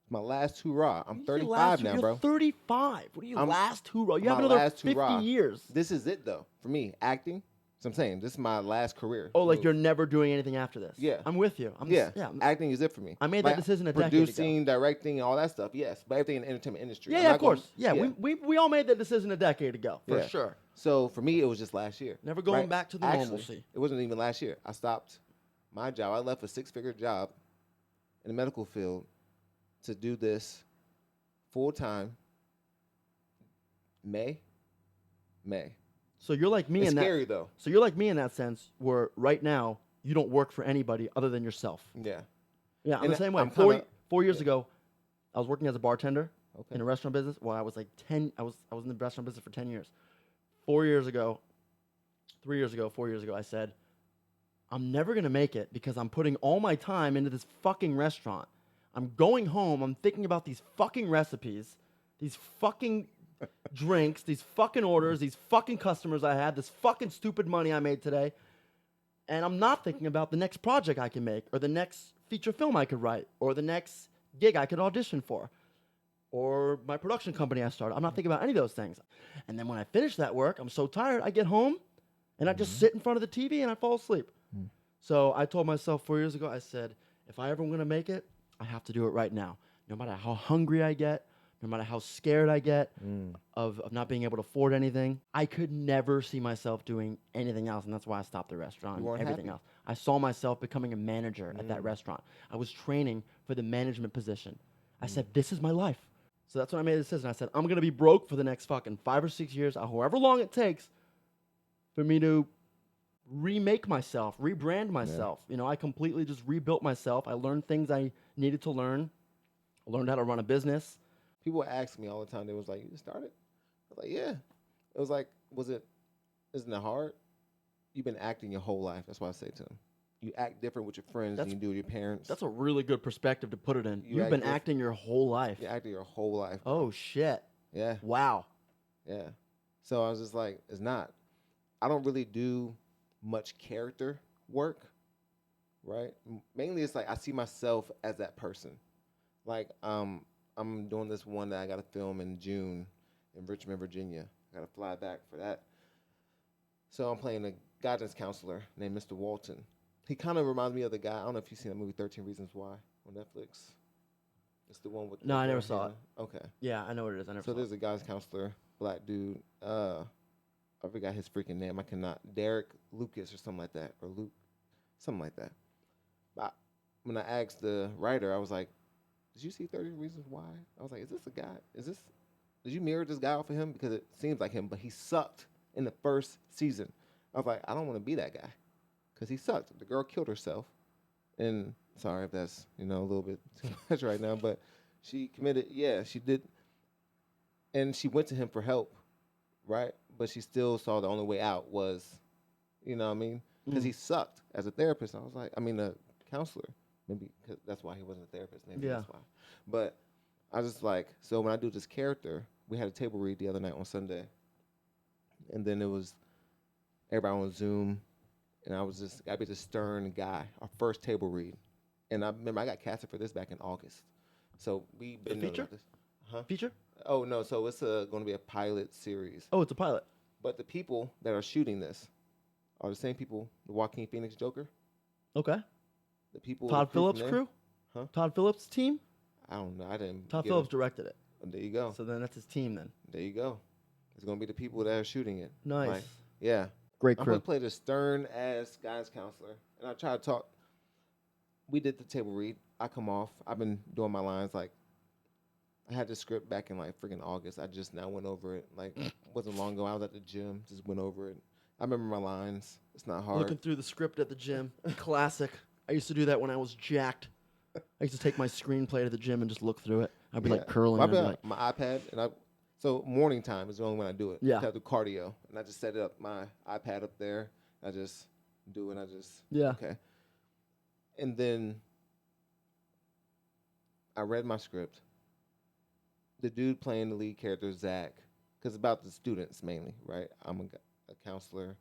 It's my last hurrah. I'm 35 now, you're bro. 35. What are you, I'm- last hoorah? You have my another last 50 hoorah. years. This is it, though, for me. Acting. So I'm saying this is my last career. Oh, like move. you're never doing anything after this. Yeah. I'm with you. Yeah, I'm- acting is it for me. I made that decision a decade ago. Producing, directing, all that stuff, yes. But everything in the entertainment industry. yeah, I'm yeah, not of gonna- course. Yeah, we all made that decision a decade ago, for Yeah. sure. So for me, it was just last year. Never going right? back to the Actually, normalcy. It wasn't even last year. I stopped my job. I left a 6-figure job in the medical field to do this full time. May. So you're like me It's in that. scary though. So you're like me in that sense, where right now you don't work for anybody other than yourself. Yeah. Yeah, I'm And the same way. I'm kinda- 4 years ago, I was working as a bartender Okay. in a restaurant business. Well, I was like 10. I was in the restaurant business for 10 years. 4 years ago, 3 years ago, 4 years ago, I said, I'm never gonna make it because I'm putting all my time into this fucking restaurant. I'm going home. I'm thinking about these fucking recipes, these fucking drinks, these fucking orders, these fucking customers I had, this fucking stupid money I made today. And I'm not thinking about the next project I can make, or the next feature film I could write, or the next gig I could audition for, or my production company I started. I'm not thinking about any of those things. And then when I finish that work, I'm so tired, I get home and I just sit in front of the TV and I fall asleep. So I told myself 4 years ago, I said, if I ever want to make it, I have to do it right now. No matter how hungry I get, no matter how scared I get of not being able to afford anything, I could never see myself doing anything else. And that's why I stopped the restaurant You and weren't everything happy. else. I saw myself becoming a manager at that restaurant. I was training for the management position. I said, this is my life. So that's when I made the decision. I said, I'm going to be broke for the next fucking 5 or 6 years, however long it takes for me to remake myself, rebrand myself. You know, I completely just rebuilt myself. I learned things I needed to learn. I learned how to run a business. People ask me all the time. They was like, "You just started?" I was like, "Yeah." It was like, isn't it hard? You've been acting your whole life. That's why I say to them, you act different with your friends than you do with your parents. That's a really good perspective to put it in. You You've act been different. acting your whole life. You acted your whole life. Oh, shit. Yeah. Wow. Yeah. So I was just like, it's not. I don't really do much character work, right? Mainly it's like I see myself as that person. Like, I'm doing this one that I got to film in June in Richmond, Virginia. I got to fly back for that. So I'm playing a guidance counselor named Mr. Walton. He kind of reminds me of the guy. I don't know if you've seen that movie 13 Reasons Why on Netflix. It's the one with. No, I never saw it. Okay. Yeah, I know what it is. I never So saw there's it. a guidance counselor, black dude. I forgot his freaking name. I cannot. Derek Lucas or something like that, or Luke, something like that. But when I asked the writer, I was like, "Did you see 30 Reasons Why?" I was like, "Is this a guy? Did you mirror this guy off of him? Because it seems like him, but he sucked in the first season." I was like, "I don't want to be that guy, because he sucked." The girl killed herself, and sorry if that's a little bit too much right now, but she committed. Yeah, she did, and she went to him for help, right? But she still saw the only way out was, what I mean? Because he sucked as a therapist. I was like, a counselor. Maybe cause that's why he wasn't a therapist. Maybe that's why. But I was just like, so when I do this character, we had a table read the other night on Sunday. And then it was everybody on Zoom. And I was gotta be this stern guy, our first table read. And I remember I got casted for this back in August. So we've been doing this. Huh? Feature? Oh, no. So it's going to be a pilot series. Oh, it's a pilot. But the people that are shooting this are the same people, the Joaquin Phoenix Joker. Okay. The people. Todd Phillips' crew? Huh? Todd Phillips' team? I don't know. I didn't. Todd Phillips directed it. Oh, there you go. So then that's his team then. There you go. It's going to be the people that are shooting it. Nice. Like, yeah. Great I'm crew. going to play the stern-ass guidance counselor. And I try to talk. We did the table read. I come off. I've been doing my lines like, I had this script back in like freaking August. I just now went over it. Like, wasn't long ago. I was at the gym, just went over it. I remember my lines. It's not hard. Looking through the script at the gym. Classic. I used to do that when I was jacked. I used to take my screenplay to the gym and just look through it. I'd be like curling. I'd be like, my iPad, and so morning time is the only when I do it. Yeah. I do cardio, and I just set it up, my iPad up there. I just do it. Okay. And then I read my script. The dude playing the lead character, Zach, because it's about the students mainly, right? I'm a counselor,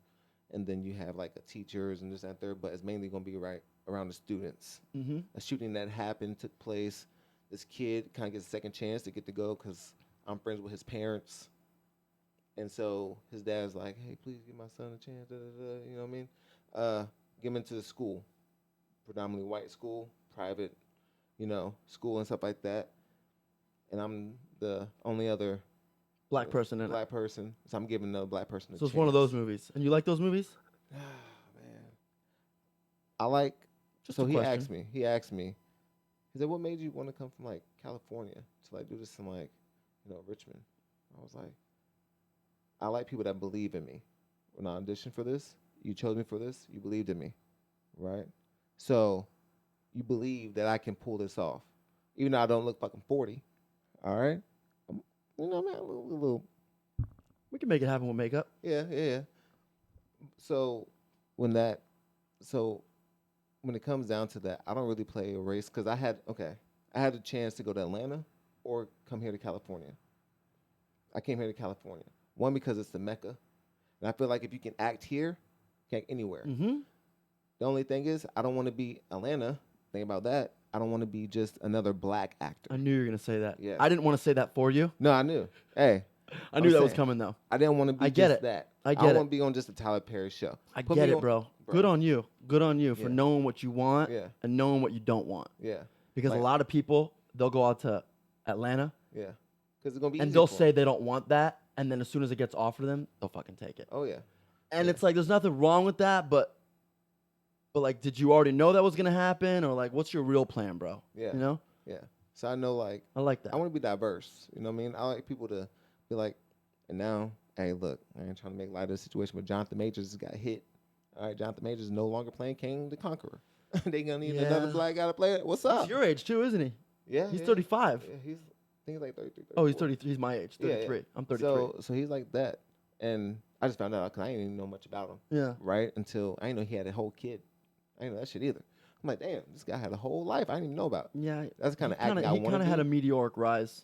and then you have like teachers and this and that, but it's mainly going to be right around the students. mm-hmm. A shooting that happened took place. This kid kind of gets a second chance to get to go because I'm friends with his parents. And so his dad's like, "Hey, please give my son a chance." You know what I mean? Get him into the school, predominantly white school, private, school and stuff like that. And I'm the only other Black person in it. black person, so I'm giving another black person a So chance. it's one of those movies. And you like those movies? Man, I like. Just so a he question. asked me. He said, "What made you want to come from like California to like do this in like, Richmond?" I was like, I like people that believe in me. When I auditioned for this, you chose me for this. You believed in me, right? So you believe that I can pull this off, even though I don't look fucking 40. All right, man, a little. We can make it happen with makeup. Yeah. So when it comes down to that, I don't really play a race because I had a chance to go to Atlanta or come here to California. I came here to California. One, because it's the Mecca. And I feel like if you can act here, you can act anywhere. Mm-hmm. The only thing is, I don't want to be Atlanta. Think about that. I don't want to be just another black actor. I knew you were going to say that. Yeah. I didn't want to say that for you. No, I knew. Hey. I knew that was coming, though. I didn't want to be I get just it. that. I get don't it. want to be on just a Tyler Perry show. I Put get me it, on- bro. Good on you. Good on you for Yeah. knowing what you want Yeah. and knowing what you don't want. Yeah. Because Like- a lot of people, they'll go out to Atlanta Yeah. Because it's going to be and easy they'll for 'em. say they don't want that. And then as soon as it gets offered to them, they'll fucking take it. Oh, yeah. And Yeah. it's like, there's nothing wrong with that, but like, did you already know that was going to happen? Or like, what's your real plan, bro? Yeah. You know? Yeah. So I know, like, I like that. I want to be diverse. You know what I mean? I like people to be like, and now, hey, look, I ain't trying to make light of the situation, but Jonathan Majors got hit. All right, Jonathan Majors is no longer playing King the Conqueror. They going to need another Yeah. black guy to play it. What's up? He's your age too, isn't he? Yeah. He's yeah. 35. Yeah, I think he's like 33. Oh, he's 34. 33. He's my age. Yeah, 33. yeah. I'm 33. So he's like that. And I just found out because I didn't even know much about him. Yeah. Right? Until I didn't know he had a whole kid. I didn't know that shit either. I'm like, damn, this guy had a whole life I didn't even know about. Yeah. That's the kind of acting I He want to kind of do. had a meteoric rise.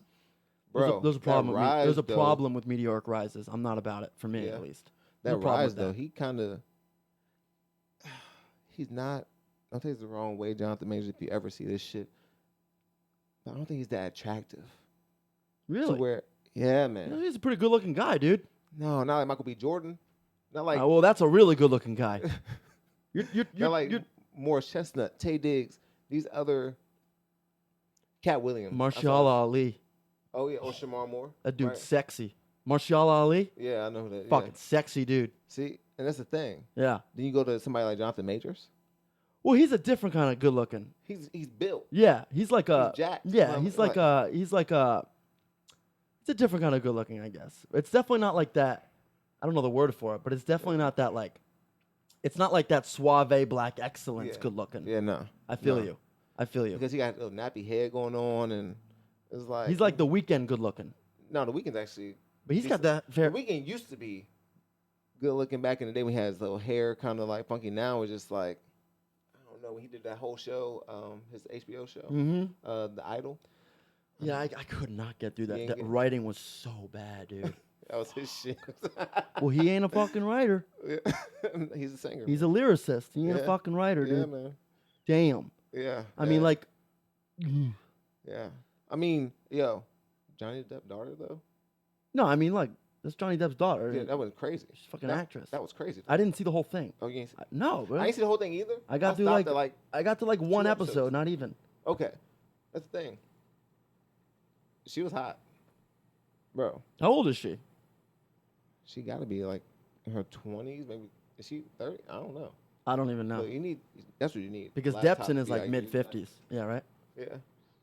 Bro, There's a problem. that rise, There's a though, problem with meteoric rises. I'm not about it, for me Yeah. at least. That No problem rise, with though, that. he kind of, he's not, don't take this the wrong way, Jonathan Majors, if you ever see this shit. But I don't think he's that attractive. Really? To where, yeah, man. You know, he's a pretty good-looking guy, dude. No, not like Michael B. Jordan. Not like, Well, that's a really good-looking guy. not like Morris Chestnut, Tay Diggs, these other, Cat Williams. Marshall Ali. Oh, yeah, or Shamar Moore. That dude's right? sexy. Marshall Ali? Yeah, I know who that. Fucking Yeah. sexy dude. See, and that's the thing. Yeah. Then you go to somebody like Jonathan Majors. Well, he's a different kind of good looking. He's built. Yeah, he's like a. He's jacked. Yeah, he's like a. He's like a. It's a different kind of good looking, I guess. It's definitely not like that. I don't know the word for it, but it's definitely not that like. It's not like that suave black excellence good looking. Yeah, no. I feel you. I feel you. Because he got a little nappy head going on, and it's like He's like the Weeknd good looking. No, the Weeknd's actually. But he's got that fair. The Weeknd used to be good looking back in the day when he had his little hair kind of like funky. Now it's just like, I don't know, when he did that whole show, his HBO show, The Idol. Yeah, I could not get through that. That getting- writing was so bad, dude. That was his shit. Well, he ain't a fucking writer. He's a singer. He's a lyricist. He ain't a fucking writer, dude. Yeah, man. Damn. Yeah. I mean, like. Yeah. I mean, yo, Johnny Depp's daughter though. No, I mean, like, that's Johnny Depp's daughter. Yeah, that was crazy. She's a fucking actress. That was crazy. I didn't see the whole thing. Oh, you ain't see? No, bro. I didn't see the whole thing either. I got through stopped like, at, I got to like one 2 episode, episodes. not even. Okay, that's the thing. She was hot, bro. How old is she? She got to be like in her 20s, maybe. Is she 30? I don't know. I don't even know. Look, you need. That's what you need. Because Laptop, Deppson is like VIQ. mid 50s. Yeah, right? Yeah,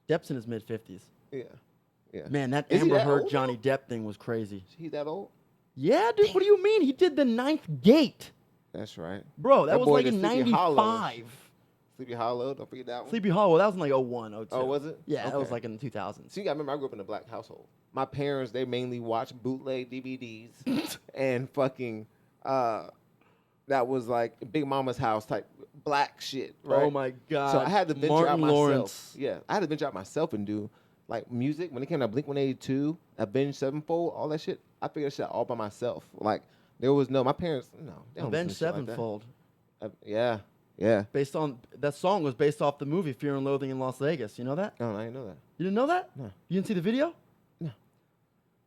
Deppson is mid 50s. yeah, yeah. Man, that Is he Amber that Heard old Johnny Depp thing was crazy. He's that old? Yeah, dude. What do you mean? He did The Ninth Gate. That's right. Bro, that was boy like did in Sleepy Hollow. 95. Sleepy Hollow. Don't forget that one. Sleepy Hollow, that was in like 01, 02. Oh, was it? Yeah, that was Okay. like in the 2000s. See, I remember I grew up in a black household. My parents, they mainly watched bootleg DVDs and fucking, that was like Big Mama's house type black shit, right? Oh my God. So I had to venture Martin out myself. Lawrence. Yeah, I had to venture out myself and do like music. When it came to Blink-182, Avenged Sevenfold, all that shit, I figured that shit out all by myself. Like, there was no, my parents, no. They don't Avenged listen to shit like that. Sevenfold. Yeah, yeah. Based on, that song was based off the movie Fear and Loathing in Las Vegas. You know that? No, I didn't know that. You didn't know that? No. You didn't see the video? No.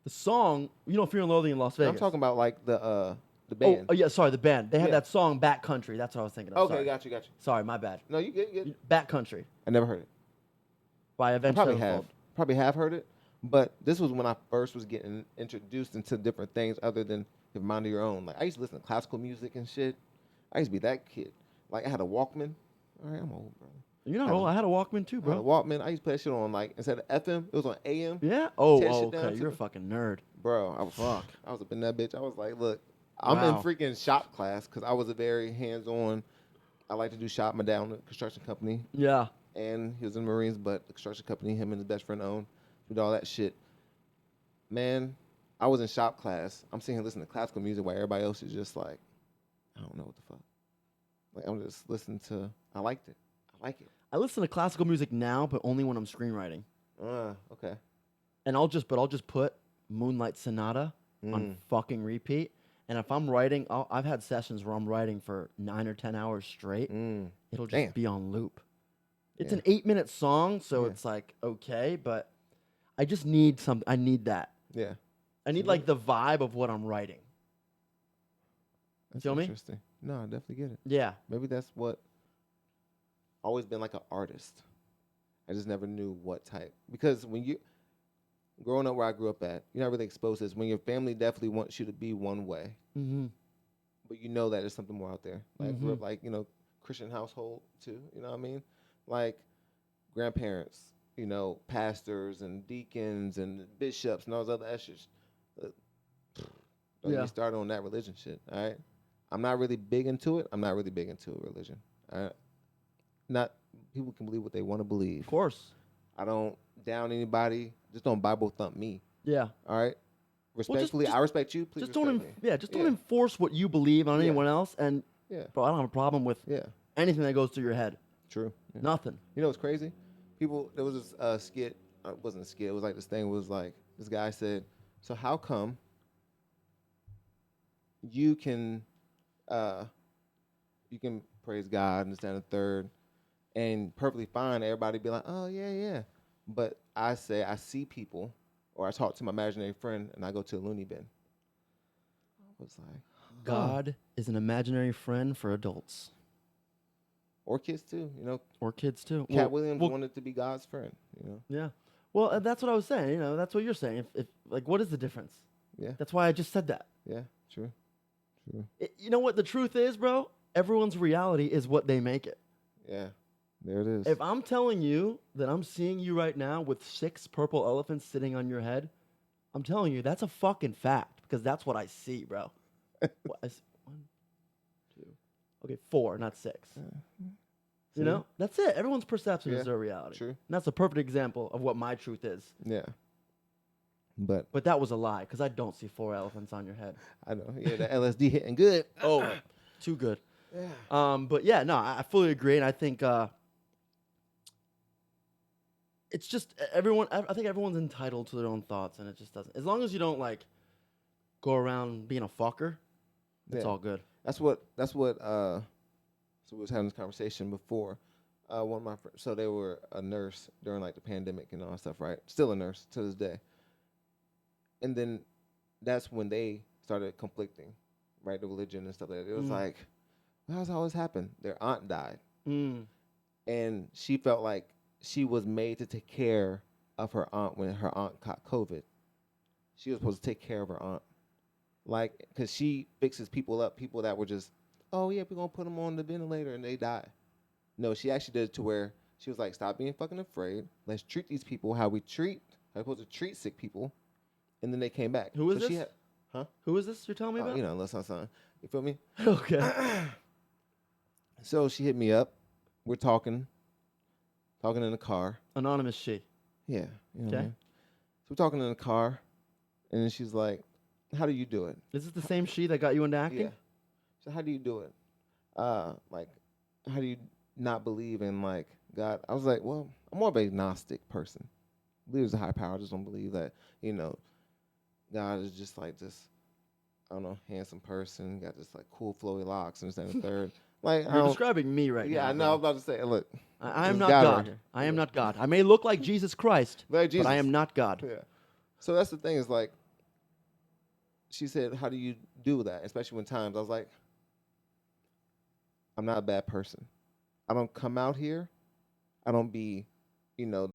The song, you know Fear and Loathing in Las Vegas. I'm talking about like the band. Oh, yeah, sorry, the band. They had Yeah. that song Back Country. That's what I was thinking of. Okay, sorry. got you. Sorry, my bad. No, you good. Back Country I never heard it. by I Avenged probably Sevenfold. have heard it, but this was when I first was getting introduced into different things other than your mind of your own. Like I used to listen to classical music and shit. I used to be that kid. Like I had a Walkman. All right, I'm old, bro. You're not old. I had a Walkman too, I had a bro. Walkman. I used to play that shit on like instead of FM, it was on AM. Yeah? Oh, Tear shit down okay. to You're a the- fucking nerd. Bro, I was up in that bitch. I was like, look, I'm in Wow. freaking shop class because I was a very hands-on. I like to do shop. My dad owned a construction company. Yeah. And he was in the Marines, but the construction company him and his best friend owned, did all that shit. Man, I was in shop class. I'm sitting here listening to classical music while everybody else is just like, I don't know what the fuck. Like I'm just listening to. I liked it. I like it. I listen to classical music now, but only when I'm screenwriting. Okay. And I'll just put Moonlight Sonata on fucking repeat. And if I'm writing, I've had sessions where I'm writing for 9 or 10 hours straight. It'll just Damn. be on loop. It's Yeah. an 8-minute song, so Yeah. it's like okay, but I just need something. I need that. Yeah. I need like the vibe of what I'm writing. That's Feel me? interesting. No, I definitely get it. Yeah. Maybe that's what. Always been like an artist. I just never knew what type because when you. Growing up where I grew up at, you're not really exposed to this. When your family definitely wants you to be one way, Mm-hmm. but you know that there's something more out there. Like I grew up like, Christian household too, you know what I mean? Like grandparents, pastors and deacons and bishops and all those other ushers. Don't Yeah. get started on that religion shit, all right? I'm not really big into it. I'm not really big into religion. Not people can believe what they want to believe. Of course. I don't down anybody. Just don't Bible thump me. Yeah. All right. Respectfully, I respect you. Please Just don't. respect me. Just don't enforce what you believe on Yeah. anyone else. And Yeah. bro, I don't have a problem with Yeah. anything that goes through your head. True. Yeah. Nothing. You know what's crazy? There was this skit. It wasn't a skit. It was like this thing was like this guy said, "So how come you can praise God and this, that, and the third, and perfectly fine. Everybody be like, oh yeah, yeah. But I say I see people, or I talk to my imaginary friend, and I go to a loony bin. I was like, God is an imaginary friend for adults or kids too. or kids too. Cat Williams wanted to be God's friend. Yeah. Well, that's what I was saying. That's what you're saying. If like, what is the difference? Yeah. That's why I just said that. Yeah. True. You know what the truth is, bro? Everyone's reality is what they make it. Yeah. There it is. If I'm telling you that I'm seeing you right now with 6 purple elephants sitting on your head, I'm telling you that's a fucking fact because that's what I see, bro. What, 1, 2, okay, 4, not 6. You know, that's it. Everyone's perception is their reality. True. And that's a perfect example of what my truth is. Yeah. But that was a lie because I don't see 4 elephants on your head. I know. Yeah, the LSD hitting good. Oh, too good. Yeah. But yeah, no, I fully agree, and I think it's just everyone. I think everyone's entitled to their own thoughts, and it just doesn't. As long as you don't like go around being a fucker, it's all good. That's what. So we was having this conversation before. One of my friends. So they were a nurse during like the pandemic and all that stuff, right? Still a nurse to this day. And then that's when they started conflicting, right? The religion and stuff like that. It was like, well, how's all this happen? Their aunt died. And she felt like she was made to take care of her aunt when her aunt caught COVID. She was supposed to take care of her aunt. Like, because she fixes people up, people that were just, oh, yeah, we're going to put them on the ventilator and they die. No, she actually did it to where she was like, stop being fucking afraid. Let's treat these people how we're supposed to treat sick people. And then they came back. Who is this? Who is this you're telling me about? You know, unless I'm son. You feel me? Okay. So she hit me up. We're talking in the car. Anonymous she. Yeah. You know what I Okay. mean? So we're talking in the car, and then she's like, how do you do it? Is this the same she that got you into acting? Yeah. So how do you do it? Like, how do you not believe in, like, God? I was like, well, I'm more of an agnostic person. I believe there's a higher power. I just don't believe that, you know, God is just like this, I don't know, handsome person, got this, like, cool, flowy locks, and this, and the third. Like, You're describing me right now. Yeah, I know. I was about to say, look. I am not God God. right here. I am not God. I may look like Jesus Christ, Like Jesus. but I am not God. Yeah. So that's the thing is, like, she said, how do you do that? Especially when times I was like, I'm not a bad person. I don't come out here. I don't be, you know,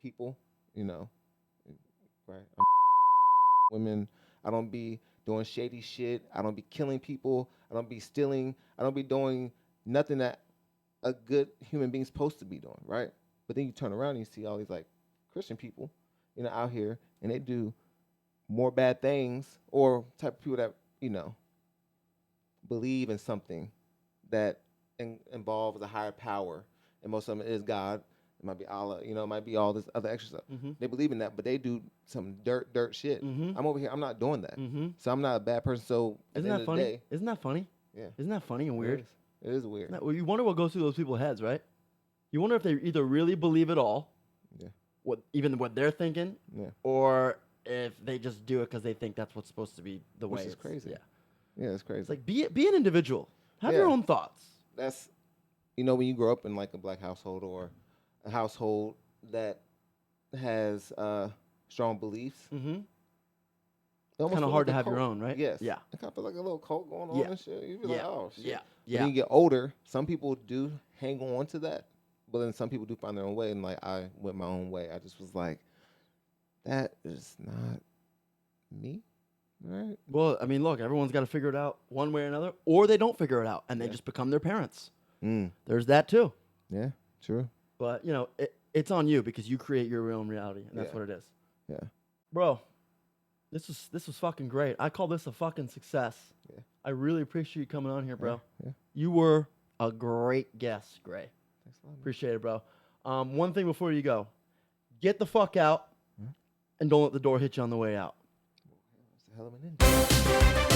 people, you know, right? I'm women. I don't be doing shady shit. I don't be killing people. I don't be stealing. I don't be doing nothing that a good human being's supposed to be doing, right? But then you turn around and you see all these, like, Christian people, you know, out here, and they do more bad things, or type of people that, you know, believe in something that involves a higher power, and most of them is God. It might be Allah, you know, it might be all this other extra stuff. They believe in that, but they do some dirt shit. I'm over here, I'm not doing that. So I'm not a bad person. So Isn't that funny? Isn't that funny? Yeah. Isn't that funny and weird? It is weird. Well, you wonder what goes through those people's heads, right? You wonder if they either really believe it all, what they're thinking, or if they just do it because they think that's what's supposed to be the way. Which is crazy. Yeah. Yeah, it's crazy. It's like be an individual. Have your own thoughts. That's, you know, when you grow up in like a black household or a household that has strong beliefs. Kind of hard to have your own, right? Yes. Yeah. It kind of feel like a little cult going on and shit. You be like, oh shit. Yeah. But then you get older, some people do hang on to that, but then some people do find their own way. And like I went my own way. I just was like, that is not me. Right. Well, I mean, look, everyone's got to figure it out one way or another, or they don't figure it out and they just become their parents. There's that too. Yeah, true. But, you know, it's on you because you create your own reality, and that's what it is. Yeah. Bro, this was fucking great. I call this a fucking success. Yeah. I really appreciate you coming on here, bro. Yeah. You were a great guest, Gray. Thanks a lot, man. Appreciate it, bro. One thing before you go. Get the fuck out and don't let the door hit you on the way out. That's a hell of an ending.